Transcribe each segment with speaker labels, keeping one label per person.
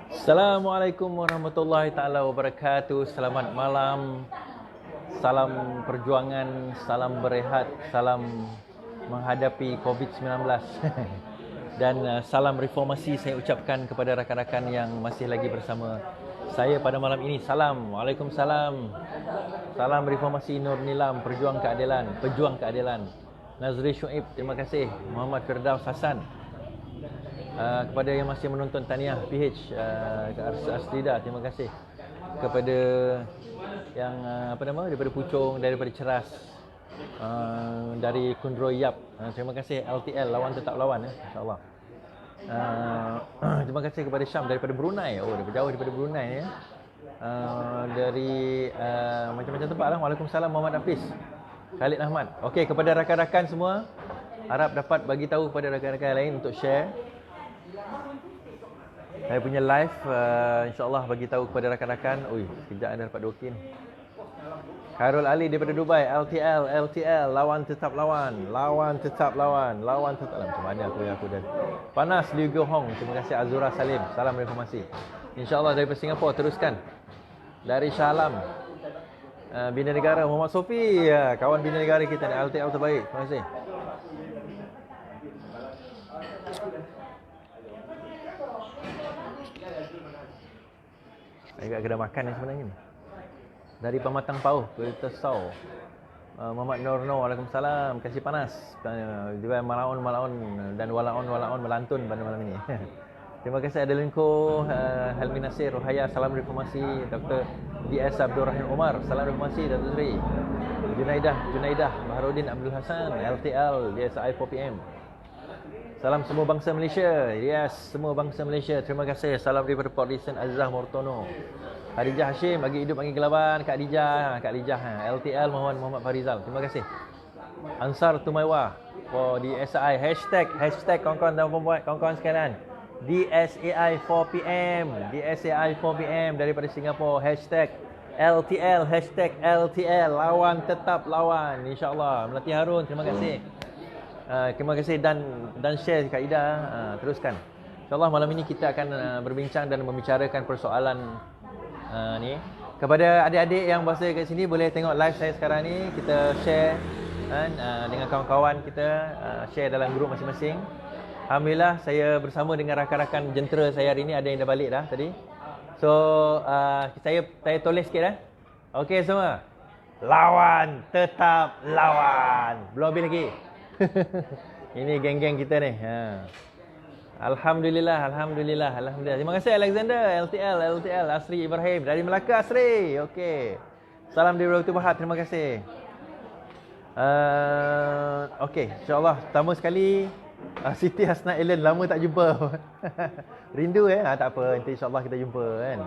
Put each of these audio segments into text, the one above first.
Speaker 1: Assalamualaikum warahmatullahi taala wabarakatuh. Selamat malam. Salam perjuangan, salam berehat, salam menghadapi COVID-19. Dan salam reformasi saya ucapkan kepada rakan-rakan yang masih lagi bersama saya pada malam ini. Salam, Waalaikumsalam. Salam reformasi Nur Nilam, pejuang keadilan. Nazri Syuib, terima kasih. Muhammad Firdaus Hasan. Kepada yang masih menonton Tahniah PH Astrida, terima kasih. Kepada yang daripada Puchong, daripada Ceras, dari Kundro Yap, terima kasih. LTL, lawan tetap lawan, insyaAllah. Terima kasih kepada Syam daripada Brunei. Daripada jauh daripada Brunei ya. Dari macam-macam tempat lah. Waalaikumsalam Muhammad Hafiz, Khalid Ahmad. Okey, kepada rakan-rakan semua, harap dapat bagi tahu kepada rakan-rakan lain untuk share saya punya live. InsyaAllah bagi tahu kepada rakan-rakan. Sekejap dah dapat dokin. Khairul Ali daripada Dubai. LTL, lawan tetap lawan. Macam mana aku dah panas. Liu Go Hong, terima kasih. Azura Salim, salam reformasi. InsyaAllah daripada Singapura, teruskan. Dari Shah Alam, Bina Negara, Muhammad Sofi, kawan Bina Negara kita ni. LTL terbaik, terima kasih. Agak kena makan ni sebenarnya ni. Dari Pematang Pauh, Berita Sau, Muhammad Nurno, Waalaikumsalam. Kasih panas. Juga malaun dan walaun melantun pada malam ini. Terima kasih Adelinko, Helmi Nasir, Rohaya, salam reformasi. Dr. DS Abdul Rahim Omar, salam reformasi. Dr. Sri Junaidah, Baharudin Abdul Hasan, LTL, DSI 4PM. Salam semua bangsa Malaysia. Yes, semua bangsa Malaysia. Terima kasih. Salam daripada Port Dickson, Azizah Mortono. Khadijah Hashim, bagi hidup, bagi kelaban. Kak Dijah, LTL, Muhammad Farizal. Terima kasih. Ansar Tumaiwa for DSI. Hashtag kawan-kawan dan kawan-kawan sekalian. DSAI 4PM daripada Singapura. Hashtag LTL, lawan tetap lawan. InsyaAllah. Melati Harun, terima kasih. Terima kasih dan share Kak Ida. Teruskan. InsyaAllah malam ini kita akan berbincang dan membicarakan persoalan ni. Kepada adik-adik yang berada kat sini, boleh tengok live saya sekarang ni. Kita share dengan kawan-kawan kita, share dalam grup masing-masing. Alhamdulillah saya bersama dengan rakan-rakan jentera saya hari ni. Ada yang dah balik dah tadi. So saya tulis sikit dah. Okey semua. Lawan tetap lawan. Belum habis lagi. Ini geng-geng kita ni. Alhamdulillah. Terima kasih Alexander, LTL, Asri Ibrahim dari Melaka. Asri, okey. Salam dari Waktu Bahad, terima kasih. Okey, insyaAllah pertama sekali Siti Hasna Ellen, lama tak jumpa. Rindu tak apa, nanti insyaAllah kita jumpa kan.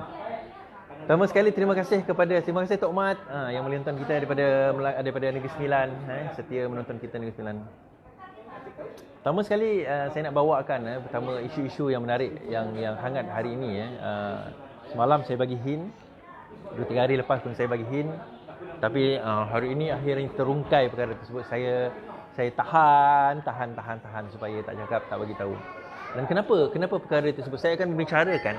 Speaker 1: Pertama sekali terima kasih Tok Mat yang menonton kita daripada Negeri Sembilan, setia menonton kita Negeri Sembilan. Pertama sekali saya nak bawakan pertama isu-isu yang menarik yang hangat hari ini. Semalam saya bagi hint, 2-3 hari lepas pun saya bagi hint, tapi hari ini akhirnya terungkai perkara tersebut. Saya tahan supaya tak cakap, tak bagi tahu. Dan kenapa perkara tersebut saya akan membicarakan.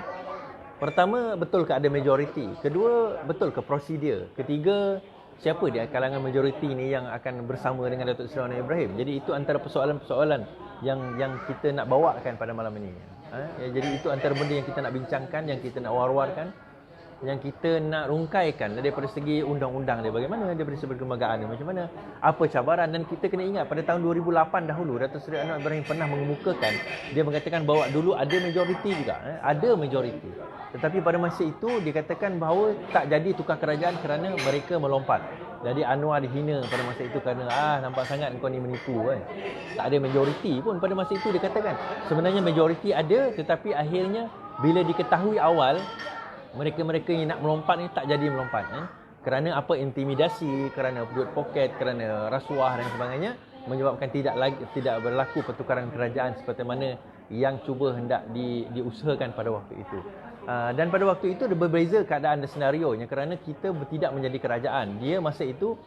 Speaker 1: Pertama, betul ke ada majoriti? Kedua, betul ke prosedur? Ketiga, siapa di kalangan majoriti ni yang akan bersama dengan Datuk Seri Anwar Ibrahim? Jadi itu antara persoalan-persoalan yang kita nak bawakan pada malam ini. Jadi itu antara benda yang kita nak bincangkan, yang kita nak war-warkan, yang kita nak rungkaikan daripada segi undang-undang dia. Bagaimana daripada segi perlembagaan dia, macam mana, apa cabaran. Dan kita kena ingat pada tahun 2008 dahulu Datuk Seri Anwar Ibrahim pernah mengemukakan, dia mengatakan bahawa dulu ada majoriti juga, ada majoriti. Tetapi pada masa itu dikatakan bahawa tak jadi tukar kerajaan kerana mereka melompat. Jadi Anwar dihina pada masa itu kerana nampak sangat kau ni menipu kan. Tak ada majoriti pun pada masa itu dikatakan. Sebenarnya majoriti ada, tetapi akhirnya bila diketahui awal mereka-mereka yang nak melompat ni tak jadi melompat kerana apa, intimidasi, kerana duit poket, kerana rasuah dan sebagainya, menyebabkan tidak berlaku pertukaran kerajaan seperti mana yang cuba hendak diusahakan pada waktu itu. Dan pada waktu itu berbeza keadaan dan senarionya kerana kita tidak menjadi kerajaan. Dia masa itu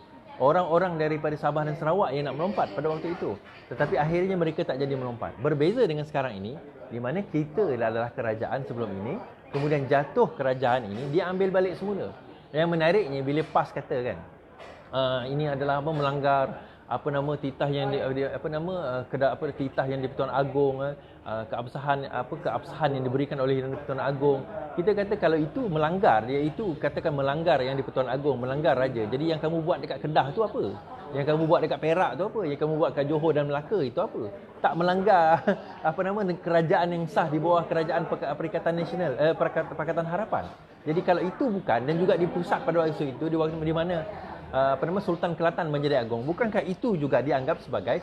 Speaker 1: orang-orang daripada Sabah dan Sarawak yang nak melompat pada waktu itu. Tetapi akhirnya mereka tak jadi melompat. Berbeza dengan sekarang ini, di mana kita adalah kerajaan sebelum ini, kemudian jatuh kerajaan ini, dia ambil balik semula. Yang menariknya bila PAS kata kan, ini adalah melanggar titah yang titah yang di-Pertuan Agong, keabsahan yang diberikan oleh Yang di-Pertuan Agong. Kita kata kalau itu melanggar, iaitu katakan melanggar Yang di-Pertuan Agong, melanggar raja. Jadi yang kamu buat dekat Kedah tu apa? Yang kamu buat dekat Perak tu apa? Yang kamu buat kat Johor dan Melaka itu apa? Tak melanggar kerajaan yang sah di bawah kerajaan Perikatan Nasional, Pakatan Harapan. Jadi kalau itu bukan, dan juga di pusat pada waktu itu, di mana Sultan Kelantan menjadi agung, bukankah itu juga dianggap sebagai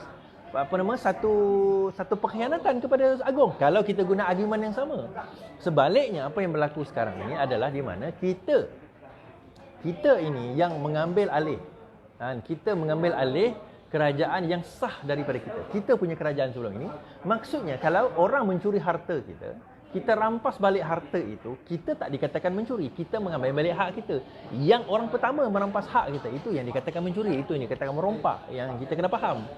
Speaker 1: satu pengkhianatan kepada agung kalau kita guna argumen yang sama? Sebaliknya, apa yang berlaku sekarang ini adalah di mana kita ini yang mengambil alih, kita mengambil alih kerajaan yang sah daripada kita. Kita punya kerajaan sebelum ini. Maksudnya kalau orang mencuri harta kita rampas balik harta itu, kita tak dikatakan mencuri, kita mengambil balik hak kita. Yang orang pertama merampas hak kita, itu yang dikatakan mencuri, itu yang dikatakan merompak, yang kita kena faham.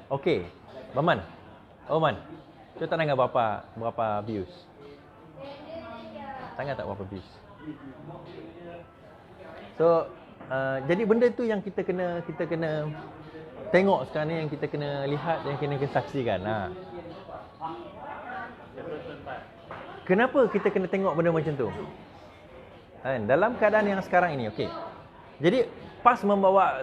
Speaker 1: Okey, Maman, Oman, cuba tanya berapa views? Tanya tak berapa views? So, jadi benda tu yang kita kena tengok sekarang ni, yang kita kena lihat, yang kena saksikan. Kenapa kita kena tengok benda macam tu? Dalam keadaan yang sekarang ini, okey. Jadi PAS membawa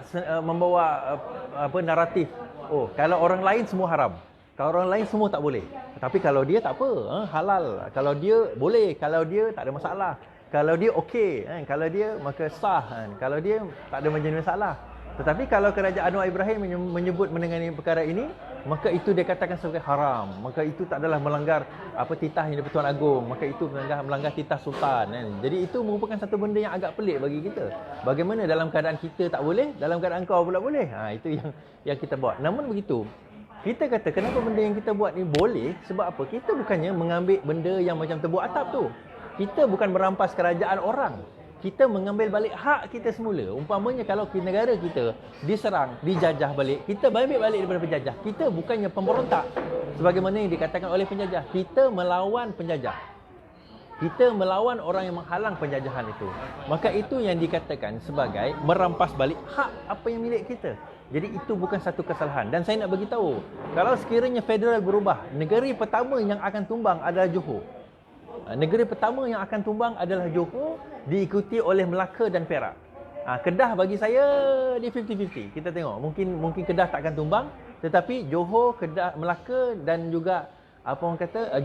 Speaker 1: naratif. Oh, kalau orang lain semua haram. Kalau orang lain semua tak boleh. Tapi kalau dia tak apa, halal. Kalau dia boleh, kalau dia tak ada masalah. Kalau dia okey, kalau dia maka sah. Kalau dia tak ada menjadi masalah. Tetapi kalau kerajaan Anwar Ibrahim menyebut mengenai perkara ini, maka itu dia katakan sebagai haram. Maka itu tak adalah melanggar titah Yang di-Pertuan Agong, maka itu melanggar titah sultan kan. Jadi itu merupakan satu benda yang agak pelik bagi kita. Bagaimana dalam keadaan kita tak boleh, dalam keadaan kau pula boleh? Itu yang kita buat. Namun begitu, kita kata kenapa benda yang kita buat ni boleh? Sebab apa? Kita bukannya mengambil benda yang macam tebuk atap tu. Kita bukan merampas kerajaan orang. Kita mengambil balik hak kita semula. Umpamanya kalau negara kita diserang, dijajah balik, kita ambil balik daripada penjajah. Kita bukannya pemberontak sebagaimana yang dikatakan oleh penjajah. Kita melawan penjajah. Kita melawan orang yang menghalang penjajahan itu. Maka itu yang dikatakan sebagai merampas balik hak apa yang milik kita. Jadi itu bukan satu kesalahan. Dan saya nak beritahu, kalau sekiranya federal berubah, negeri pertama yang akan tumbang adalah Johor. Negeri pertama yang akan tumbang adalah Johor, diikuti oleh Melaka dan Perak. Kedah bagi saya di 50-50. Kita tengok, mungkin Kedah tak akan tumbang, tetapi Johor, Kedah, Melaka dan juga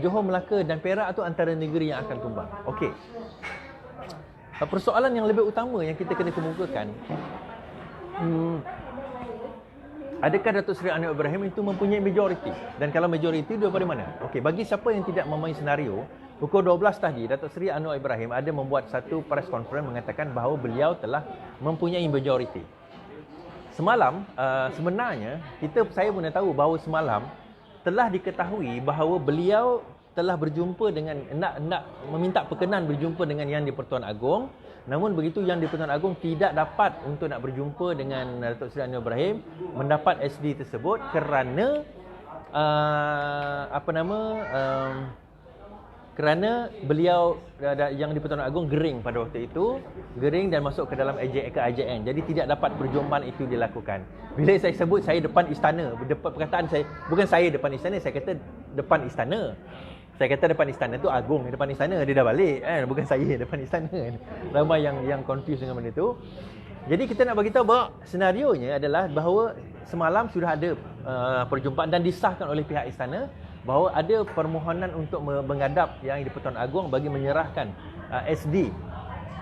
Speaker 1: Johor, Melaka dan Perak tu antara negeri yang akan tumbang. Okey. Persoalan yang lebih utama yang kita kena kemukakan, adakah Datuk Seri Anwar Ibrahim itu mempunyai majoriti? Dan kalau majoriti daripada mana? Okey, bagi siapa yang tidak memahami senario, pukul 12 tadi Datuk Seri Anwar Ibrahim ada membuat satu press conference mengatakan bahawa beliau telah mempunyai majoriti. Semalam sebenarnya saya pun dah tahu bahawa semalam telah diketahui bahawa beliau telah berjumpa dengan nak meminta perkenan berjumpa dengan Yang di-Pertuan Agong. Namun begitu Yang di-Pertuan Agong tidak dapat untuk nak berjumpa dengan Datuk Seri Anwar Ibrahim, mendapat SD tersebut kerana kerana beliau Yang di-Pertuan Agong gering pada waktu itu, gering dan masuk ke dalam AJN. Jadi tidak dapat perjumpaan itu dilakukan. Bila saya sebut saya depan istana, perkataan saya bukan saya depan istana, saya kata depan istana. Saya kata depan istana tu Agong depan istana, dia dah balik bukan saya depan istana. Ramai yang confuse dengan benda tu. Jadi kita nak bagi tahu bahawa senarionya adalah bahawa semalam sudah ada perjumpaan dan disahkan oleh pihak istana bahawa ada permohonan untuk menghadap Yang di-Pertuan Agong bagi menyerahkan SD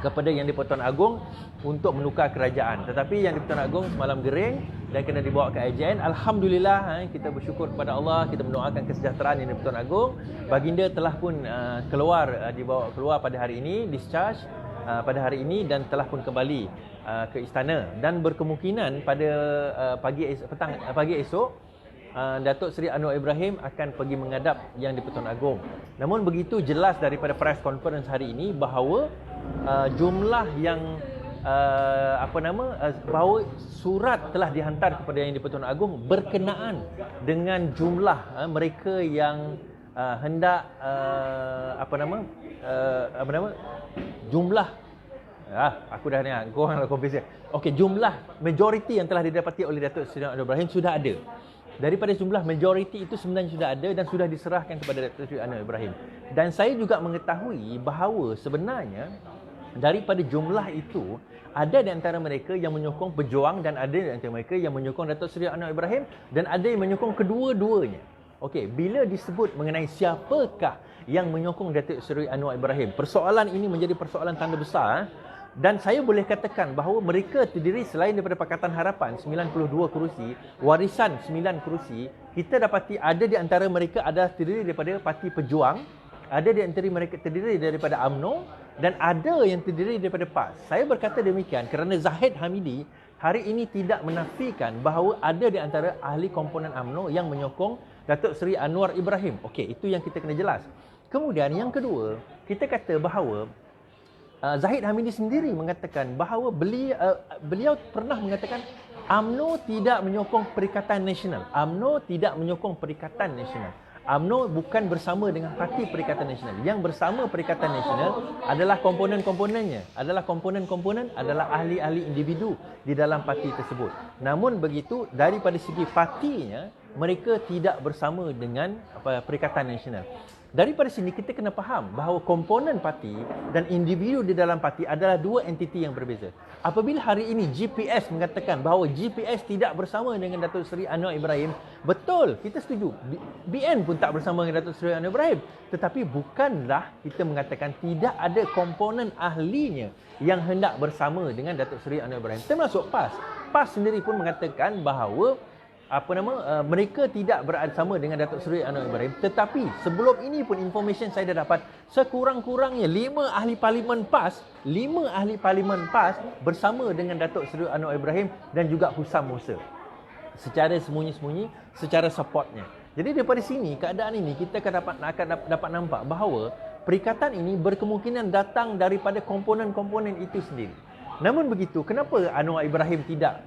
Speaker 1: kepada Yang di-Pertuan Agong untuk menukar kerajaan. Tetapi Yang di-Pertuan Agong semalam gering dan kena dibawa ke AJN. Alhamdulillah, kita bersyukur kepada Allah, kita mendoakan kesejahteraan Yang di-Pertuan Agong. Baginda telah pun dibawa keluar pada hari ini, discharge pada hari ini dan telah pun kembali ke istana. Dan berkemungkinan pada pagi esok Datuk Seri Anwar Ibrahim akan pergi menghadap Yang di-Pertuan Agong. Namun begitu jelas daripada press conference hari ini bahawa jumlah yang bahawa surat telah dihantar kepada Yang di-Pertuan Agong berkenaan dengan jumlah mereka yang hendak jumlah aku dah ni korang dah confuse. Okey, jumlah majoriti yang telah didapati oleh Datuk Seri Anwar Ibrahim sudah ada. Daripada jumlah majoriti itu sebenarnya sudah ada dan sudah diserahkan kepada Datuk Seri Anwar Ibrahim. Dan saya juga mengetahui bahawa sebenarnya daripada jumlah itu ada di antara mereka yang menyokong pejuang dan ada di antara mereka yang menyokong Datuk Seri Anwar Ibrahim dan ada yang menyokong kedua-duanya. Okey, bila disebut mengenai siapakah yang menyokong Datuk Seri Anwar Ibrahim, persoalan ini menjadi persoalan tanda besar. Dan saya boleh katakan bahawa mereka terdiri selain daripada Pakatan Harapan 92 kerusi, Warisan 9 kerusi, kita dapati ada di antara mereka adalah terdiri daripada Parti Pejuang, ada di antara mereka terdiri daripada UMNO dan ada yang terdiri daripada PAS. Saya berkata demikian kerana Zahid Hamidi hari ini tidak menafikan bahawa ada di antara ahli komponen UMNO yang menyokong Datuk Seri Anwar Ibrahim. Okey, itu yang kita kena jelas. Kemudian yang kedua, kita kata bahawa Zahid Hamidi sendiri mengatakan bahawa beliau pernah mengatakan UMNO tidak menyokong Perikatan Nasional. UMNO tidak menyokong Perikatan Nasional. UMNO bukan bersama dengan Parti Perikatan Nasional. Yang bersama Perikatan Nasional adalah komponen-komponennya. Adalah komponen-komponen adalah ahli-ahli individu di dalam parti tersebut. Namun begitu, daripada segi partinya, mereka tidak bersama dengan Perikatan Nasional. Daripada sini kita kena faham bahawa komponen parti dan individu di dalam parti adalah dua entiti yang berbeza. Apabila hari ini GPS mengatakan bahawa GPS tidak bersama dengan Datuk Seri Anwar Ibrahim, betul, kita setuju. BN pun tak bersama dengan Datuk Seri Anwar Ibrahim. Tetapi bukanlah kita mengatakan tidak ada komponen ahlinya yang hendak bersama dengan Datuk Seri Anwar Ibrahim. Termasuk PAS. PAS sendiri pun mengatakan bahawa mereka tidak bersama dengan Datuk Seri Anwar Ibrahim. Tetapi sebelum ini pun information saya dah dapat, sekurang-kurangnya 5 ahli parlimen PAS bersama dengan Datuk Seri Anwar Ibrahim dan juga Husam Musa secara sembunyi-sembunyi, secara supportnya. Jadi daripada sini, keadaan ini kita akan dapat nampak bahawa perikatan ini berkemungkinan datang daripada komponen-komponen itu sendiri. Namun begitu, kenapa Anwar Ibrahim tidak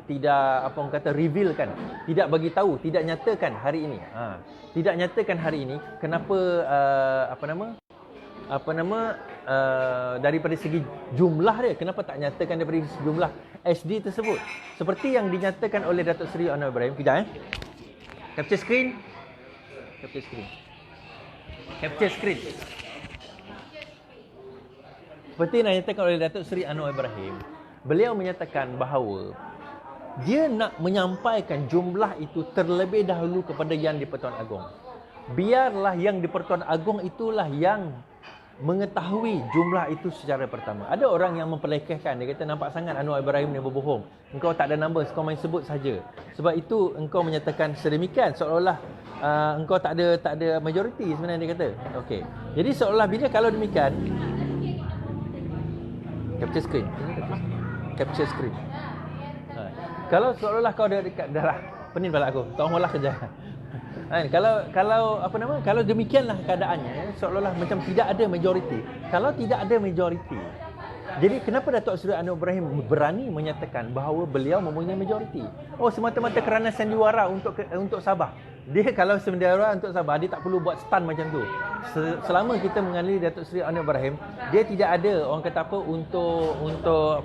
Speaker 1: revealkan, tidak bagi tahu, tidak nyatakan hari ini? Tidak nyatakan hari ini. Kenapa daripada segi jumlah dia, kenapa tak nyatakan daripada segi jumlah SD tersebut? Seperti yang dinyatakan oleh Datuk Seri Anwar Ibrahim. Kejap Capture screen. Seperti yang dinyatakan oleh Datuk Seri Anwar Ibrahim, beliau menyatakan bahawa dia nak menyampaikan jumlah itu terlebih dahulu kepada Yang di-Pertuan Agong. Biarlah Yang di-Pertuan Agong itulah yang mengetahui jumlah itu secara pertama. Ada orang yang memperlekehkan, dia kata nampak sangat Anwar Ibrahim ni berbohong. Engkau tak ada numbers, kau main sebut saja. Sebab itu engkau menyatakan sedemikian seolah-olah engkau tak ada majoriti sebenarnya, dia kata. Okey. Jadi seolah bila kalau demikian capture screen. Kalau seolah-olah kau dah dekat darah, pening kepala aku. Tolonglah kerja. Kalau demikianlah keadaannya, seolah-olah macam tidak ada majoriti. Kalau tidak ada majoriti, jadi kenapa Datuk Seri Anwar Ibrahim berani menyatakan bahawa beliau mempunyai majoriti? Oh, semata-mata kerana sandiwara untuk Sabah. Dia kalau sandiwara untuk Sabah, dia tak perlu buat stand macam tu. Selama kita mengenali Datuk Seri Anwar Ibrahim, dia tidak ada orang kata apa untuk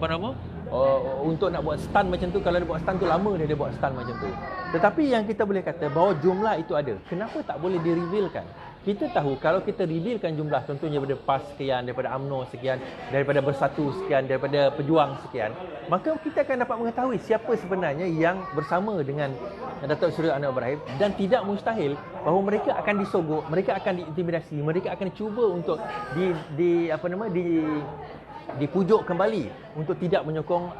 Speaker 1: nak buat stand macam tu. Kalau dia buat stand tu lama dia buat stand macam tu. Tetapi yang kita boleh kata bahawa jumlah itu ada. Kenapa tak boleh di-revealkan? Kita tahu kalau kita revealkan jumlah, contohnya daripada PAS sekian, daripada UMNO sekian, daripada Bersatu sekian, daripada Pejuang sekian, maka kita akan dapat mengetahui siapa sebenarnya yang bersama dengan Datuk Seri Anwar Ibrahim, dan tidak mustahil bahawa mereka akan disogok, mereka akan diintimidasi, mereka akan cuba untuk dipujuk kembali untuk tidak menyokong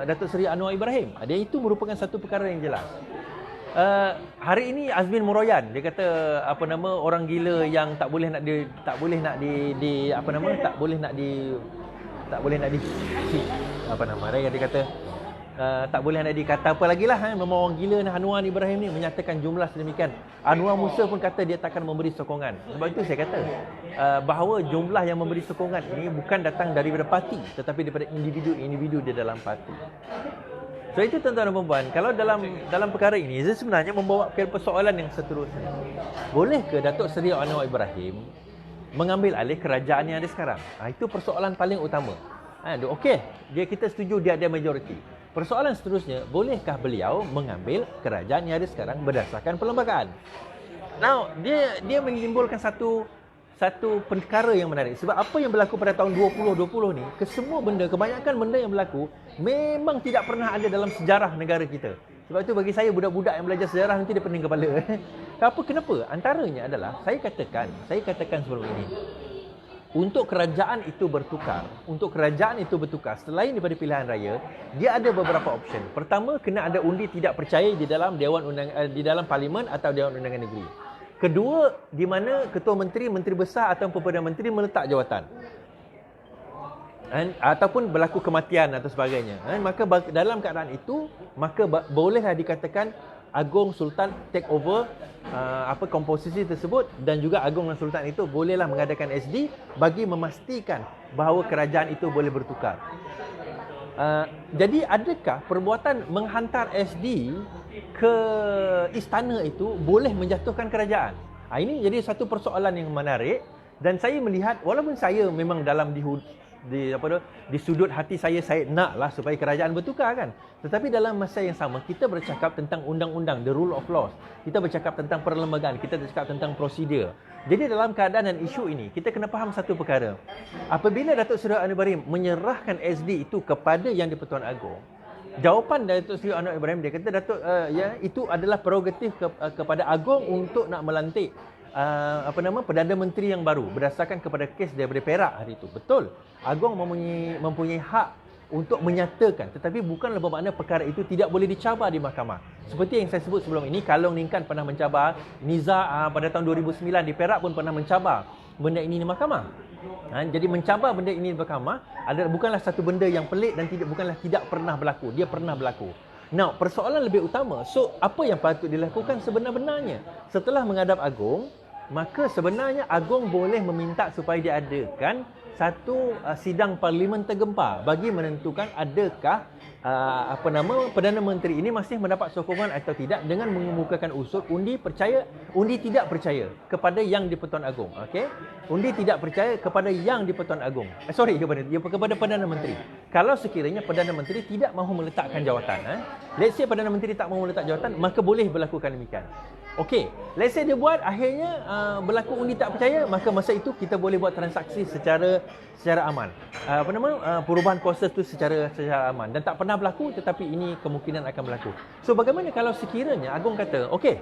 Speaker 1: Datuk Seri Anwar Ibrahim. Dan itu merupakan satu perkara yang jelas. Hari ini Azmin Muroyan dia kata orang gila yang tak boleh nak dia kata tak boleh nak dikata apa lagi lah. Memang orang gila Anwar Ibrahim ni menyatakan jumlah sedemikian. Anwar Musa pun kata dia takkan memberi sokongan. Sebab itu saya kata bahawa jumlah yang memberi sokongan ini bukan datang daripada parti, tetapi daripada individu-individu di dalam parti. So itu tuan-tuan dan puan-puan, kalau dalam perkara ini sebenarnya membawa ke persoalan yang seterusnya. Boleh ke Datuk Seri Anwar Ibrahim mengambil alih kerajaan yang ada sekarang? Itu persoalan paling utama. Okey, kita setuju dia ada majoriti. Persoalan seterusnya, bolehkah beliau mengambil kerajaan yang ada sekarang berdasarkan perlembagaan? Now, dia menimbulkan satu perkara yang menarik. Sebab apa yang berlaku pada tahun 2020 ni, kebanyakan benda yang berlaku memang tidak pernah ada dalam sejarah negara kita. Sebab itu bagi saya, budak-budak yang belajar sejarah nanti dia pening kepala. Kenapa? Antaranya adalah, saya katakan sebelum ini, untuk kerajaan itu bertukar, selain daripada pilihan raya, dia ada beberapa option. Pertama, kena ada undi tidak percaya di dalam di dalam parlimen atau Dewan Undangan Negeri. Kedua, di mana ketua menteri, menteri besar atau perdana menteri meletak jawatan. Ataupun berlaku kematian atau sebagainya. Maka dalam keadaan itu, maka bolehlah dikatakan Agong Sultan take over komposisi tersebut, dan juga Agong dan Sultan itu bolehlah mengadakan SD bagi memastikan bahawa kerajaan itu boleh bertukar. Jadi adakah perbuatan menghantar SD ke istana itu boleh menjatuhkan kerajaan? Ini jadi satu persoalan yang menarik, dan saya melihat walaupun saya memang dalam di sudut hati saya naklah supaya kerajaan bertukar kan. Tetapi dalam masa yang sama kita bercakap tentang undang-undang, the rule of laws. Kita bercakap tentang perlembagaan, kita bercakap tentang prosedur. Jadi dalam keadaan dan isu ini kita kena faham satu perkara. Apabila Datuk Seri Anwar Ibrahim menyerahkan SD itu kepada Yang di-Pertuan Agong, jawapan Datuk Seri Anwar Ibrahim dia kata itu adalah prerogatif kepada Agong untuk nak melantik Perdana Menteri yang baru berdasarkan kepada kes daripada Perak hari itu. Betul. Agong mempunyai hak untuk menyatakan, tetapi bukanlah bermakna perkara itu tidak boleh dicabar di mahkamah. Seperti yang saya sebut sebelum ini, Kalong Ningkan pernah mencabar, Niza pada tahun 2009 di Perak pun pernah mencabar benda ini di mahkamah. Jadi mencabar benda ini di mahkamah bukanlah satu benda yang pelik dan bukanlah tidak pernah berlaku. Dia pernah berlaku. Now, persoalan lebih utama, so apa yang patut dilakukan sebenar-benarnya? Setelah menghadap Agong, maka sebenarnya Agong boleh meminta supaya diadakan satu sidang parlimen tergempar bagi menentukan adakah Perdana Menteri ini masih mendapat sokongan atau tidak, dengan mengemukakan usul undi tidak percaya kepada Yang di-Pertuan Agong. Okey, undi tidak percaya kepada Yang di-Pertuan Agong. Kepada Perdana Menteri. Kalau sekiranya Perdana Menteri tidak mahu meletakkan jawatan, let's say Perdana Menteri tak mahu meletak jawatan, maka boleh berlakukan demikian. Okey, let's say dia buat, akhirnya berlaku undi tak percaya, maka masa itu kita boleh buat transaksi secara aman. Perubahan kuasa itu secara aman, dan tak pernah berlaku, tetapi ini kemungkinan akan berlaku. So bagaimana kalau sekiranya Agong kata, okey,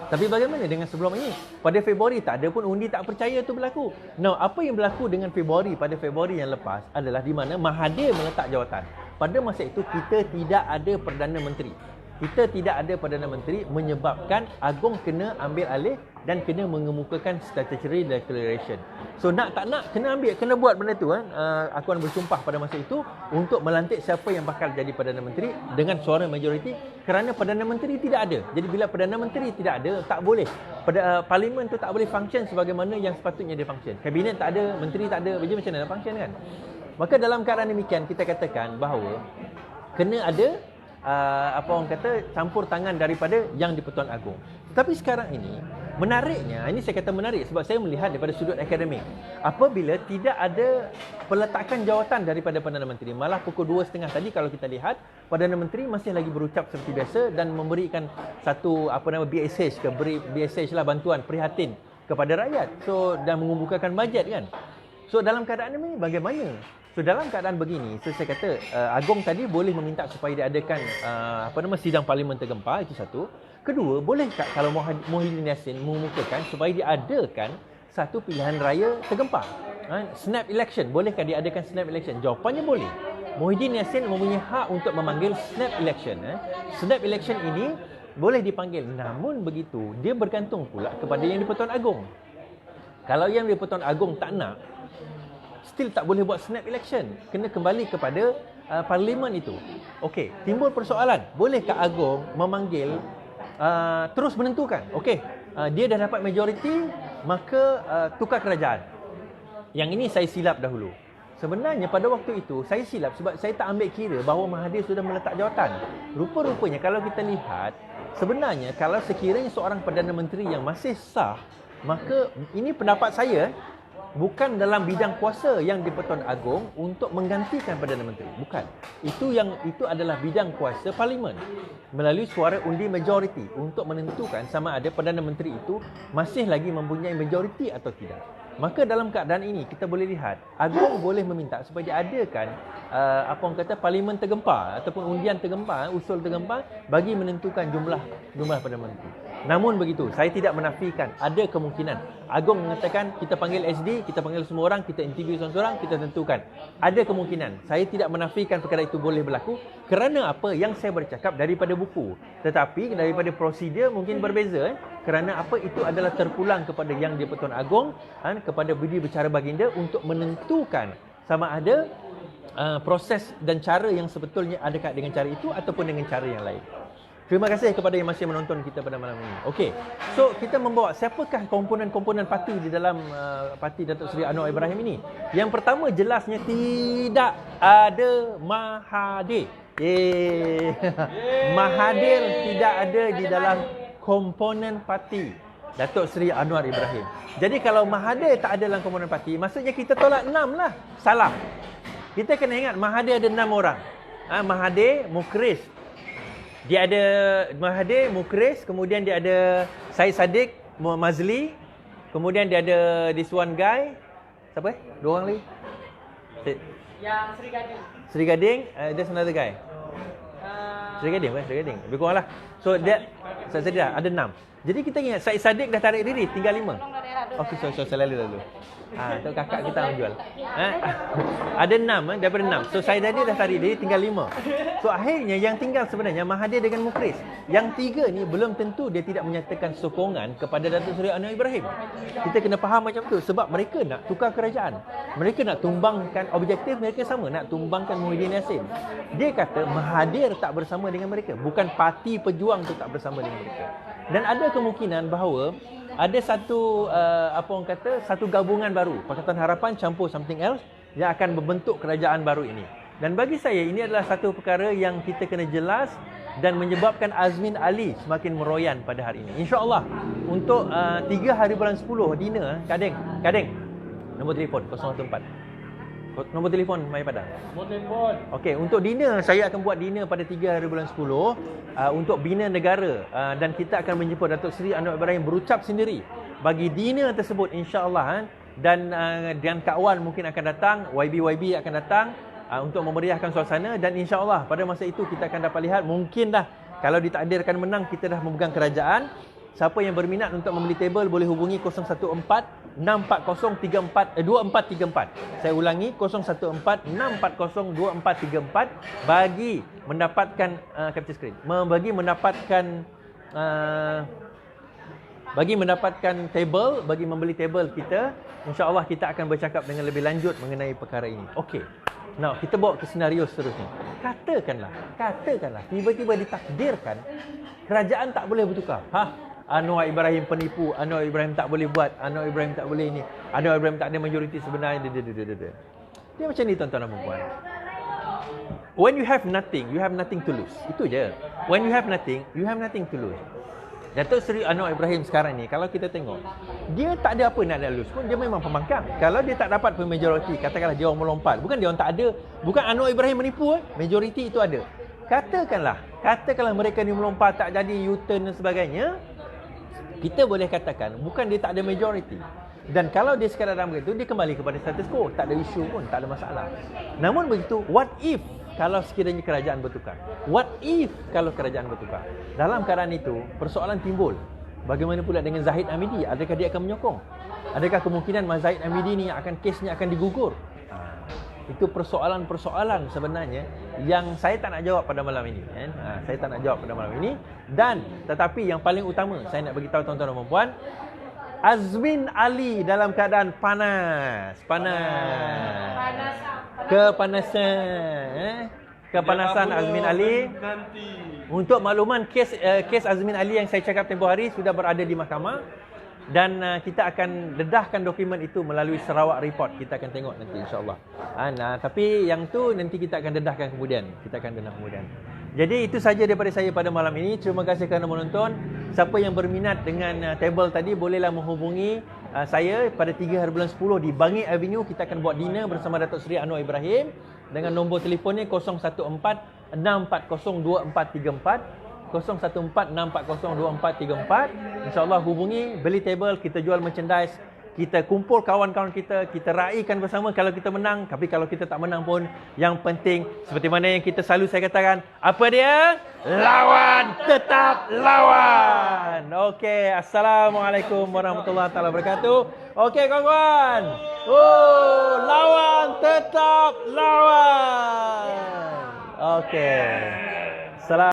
Speaker 1: tapi bagaimana dengan sebelum ini? Pada Februari tak ada pun undi tak percaya itu berlaku. Now, apa yang berlaku dengan pada Februari yang lepas adalah di mana Mahathir meletak jawatan. Pada masa itu kita tidak ada Perdana Menteri. Perdana Menteri, menyebabkan Agong kena ambil alih dan kena mengemukakan statutory declaration. So nak tak nak kena buat benda tu kan. Akuan bersumpah pada masa itu untuk melantik siapa yang bakal jadi Perdana Menteri dengan suara majoriti, kerana Perdana Menteri tidak ada. Jadi bila Perdana Menteri tidak ada, tak boleh. Parlimen tu tak boleh function sebagaimana yang sepatutnya dia function. Kabinet tak ada, menteri tak ada, macam mana nak function kan? Maka dalam keadaan demikian kita katakan bahawa kena ada campur tangan daripada Yang di-Pertuan Agong. Tapi sekarang ini, menariknya, ini saya kata menarik sebab saya melihat daripada sudut akademik. Apabila tidak ada peletakan jawatan daripada Perdana Menteri, malah pukul 2.30 tadi kalau kita lihat, Perdana Menteri masih lagi berucap seperti biasa dan memberikan satu BSH lah, bantuan prihatin kepada rakyat. So, dan mengemukakan bajet kan. So, dalam keadaan ini bagaimana? So dalam keadaan begini, saya kata Agong tadi boleh meminta supaya diadakan sidang parlimen tergempar, itu satu. Kedua, boleh tak kalau Muhyiddin Yassin mengumumkan supaya diadakan satu pilihan raya tergempar? Snap election, bolehkah diadakan snap election? Jawapannya boleh. Muhyiddin Yassin mempunyai hak untuk memanggil snap election. Snap election ini boleh dipanggil. Namun begitu, dia bergantung pula kepada Yang di-Pertuan Agong. Kalau Yang di-Pertuan Agong tak nak, still tak boleh buat snap election. Kena kembali kepada parlimen itu. Okey, timbul persoalan, bolehkah Agong memanggil terus menentukan? Okey, dia dah dapat majoriti, maka tukar kerajaan. Yang ini saya silap dahulu. Sebenarnya pada waktu itu saya silap sebab saya tak ambil kira bahawa Mahathir sudah meletak jawatan. Rupa-rupanya kalau kita lihat, sebenarnya kalau sekiranya seorang Perdana Menteri yang masih sah, maka ini pendapat saya, bukan dalam bidang kuasa yang di-Pertuan Agong untuk menggantikan Perdana Menteri. Bukan. Itu adalah bidang kuasa parlimen melalui suara undi majoriti untuk menentukan sama ada Perdana Menteri itu masih lagi mempunyai majoriti atau tidak. Maka dalam keadaan ini kita boleh lihat Agong boleh meminta supaya diadakan parlimen tergempar ataupun undian tergempar, usul tergempar bagi menentukan jumlah Perdana Menteri. Namun begitu, saya tidak menafikan ada kemungkinan Agong mengatakan kita panggil SD, kita panggil semua orang, kita interview seorang-seorang, kita tentukan. Ada kemungkinan. Saya tidak menafikan perkara itu boleh berlaku kerana apa yang saya bercakap daripada buku. Tetapi daripada prosedur mungkin berbeza. Kerana apa itu adalah terpulang kepada yang di-Pertuan Agong, kepada Budi Bicara Baginda untuk menentukan sama ada proses dan cara yang sebetulnya ada dekat dengan cara itu ataupun dengan cara yang lain. Terima kasih kepada yang masih menonton kita pada malam ini. Okey. So, kita membawa siapakah komponen-komponen parti di dalam parti Datuk Seri Anwar Ibrahim ini? Yang pertama jelasnya tidak ada Mahathir. Mahathir tidak ada di dalam komponen parti Datuk Seri Anwar Ibrahim. Jadi kalau Mahathir tak ada dalam komponen parti, maksudnya kita tolak 6 lah. Salah. Kita kena ingat Mahathir ada 6 orang. Mahathir, Mukhris. Dia ada Mahathir, Mukhris, kemudian dia ada Syed Saddiq, Mazli, kemudian dia ada this one guy. Siapa? Dua orang lagi.
Speaker 2: Yang Sri Gading.
Speaker 1: Sri Gading, there's another guy. Sri Gading bukan? Sri Gading. Lebih kurang lah. So dia ada 6. Jadi kita ingat Syed Saddiq dah tarik diri, tinggal 5. Okey, so saya lalu. Tu kakak kita menjual. Ada 6 daripada 6. So Syed Saddiq dah tarik diri, tinggal 5. So akhirnya yang tinggal sebenarnya Mahathir dengan Mukhris. Yang 3 ni belum tentu dia tidak menyatakan sokongan kepada Datuk Seri Anwar Ibrahim. Kita kena faham macam tu sebab mereka nak tukar kerajaan. Mereka nak tumbangkan objektif mereka sama, nak tumbangkan Muhyiddin Yassin. Dia kata Mahathir tak bersama dengan mereka, bukan parti pejuang tu tak bersama dengan mereka. Dan ada kemungkinan bahawa ada satu satu gabungan baru, Pakatan Harapan campur something else yang akan membentuk kerajaan baru ini. Dan bagi saya ini adalah satu perkara yang kita kena jelas dan menyebabkan Azmin Ali semakin meroyan pada hari ini. InsyaAllah untuk 3 hari bulan 10 dinner, Kadeng nombor telefon 014. Nombor telefon Maya Padang.
Speaker 2: Nombor telefon.
Speaker 1: Okey, untuk dinner saya akan buat dinner pada 3 hari bulan 10 untuk bina negara dan kita akan menjemput Datuk Seri Anwar Ibrahim berucap sendiri bagi dinner tersebut insya-Allah dan Kak Wan mungkin akan datang, YB akan datang untuk memeriahkan suasana dan insya-Allah pada masa itu kita akan dapat lihat mungkin dah kalau ditakdirkan menang kita dah memegang kerajaan. Siapa yang berminat untuk membeli table boleh hubungi 014-640-2434. Saya ulangi 014-640-2434 bagi mendapatkan capture screen. Bagi mendapatkan table, bagi membeli table kita, insya-Allah kita akan bercakap dengan lebih lanjut mengenai perkara ini. Okey. Now, kita bawa ke senario seterusnya. Katakanlah tiba-tiba ditakdirkan kerajaan tak boleh bertukar. Anwar Ibrahim penipu, Anwar Ibrahim tak boleh buat, Anwar Ibrahim tak boleh ini, Anwar Ibrahim tak ada majoriti sebenarnya. Dia macam ni tuan-tuan dan puan. When you have nothing, you have nothing to lose. Itu je. When you have nothing, you have nothing to lose. Datuk Seri Anwar Ibrahim sekarang ni, kalau kita tengok, dia tak ada apa nak lose pun, dia memang pembangkang. Kalau dia tak dapat majoriti, katakanlah dia orang melompat. Bukan dia orang tak ada, bukan Anwar Ibrahim menipu, majoriti itu ada. Katakanlah mereka ni melompat, tak jadi U-turn dan sebagainya, kita boleh katakan bukan dia tak ada majoriti. Dan kalau dia sekadar dalam begitu, dia kembali kepada status quo, tak ada isu pun, tak ada masalah. Namun begitu, what if kalau sekiranya kerajaan bertukar? What if kalau kerajaan bertukar? Dalam keadaan itu, persoalan timbul. Bagaimana pula dengan Zahid Hamidi? Adakah dia akan menyokong? Adakah kemungkinan Zahid Hamidi ni kesnya akan digugur? Itu persoalan-persoalan sebenarnya yang saya tak nak jawab pada malam ini. Saya tak nak jawab pada malam ini. Dan tetapi yang paling utama saya nak bagi tahu tuan-tuan dan puan, Azmin Ali dalam keadaan panas. Kepanasan. Kepanasan Azmin Ali. Untuk makluman, kes Azmin Ali yang saya cakap tempoh hari sudah berada di mahkamah. Dan kita akan dedahkan dokumen itu melalui Sarawak Report. Kita akan tengok nanti insyaAllah. Tapi yang tu nanti kita akan dedahkan kemudian. Jadi itu saja daripada saya pada malam ini. Terima kasih kerana menonton. Siapa yang berminat dengan table tadi, bolehlah menghubungi saya pada 3 hari bulan 10 di Bangi Avenue. Kita akan buat dinner bersama Datuk Seri Anwar Ibrahim. Dengan nombor telefonnya 014 640 2434. 014-640-2434. InsyaAllah hubungi, beli table, kita jual merchandise, kita kumpul kawan-kawan kita raikan bersama kalau kita menang. Tapi kalau kita tak menang pun, yang penting seperti mana yang kita selalu saya katakan, apa dia? Lawan, tetap lawan. Okey, Assalamualaikum warahmatullahi wabarakatuh. Okey kawan-kawan. Lawan, tetap lawan. Okey.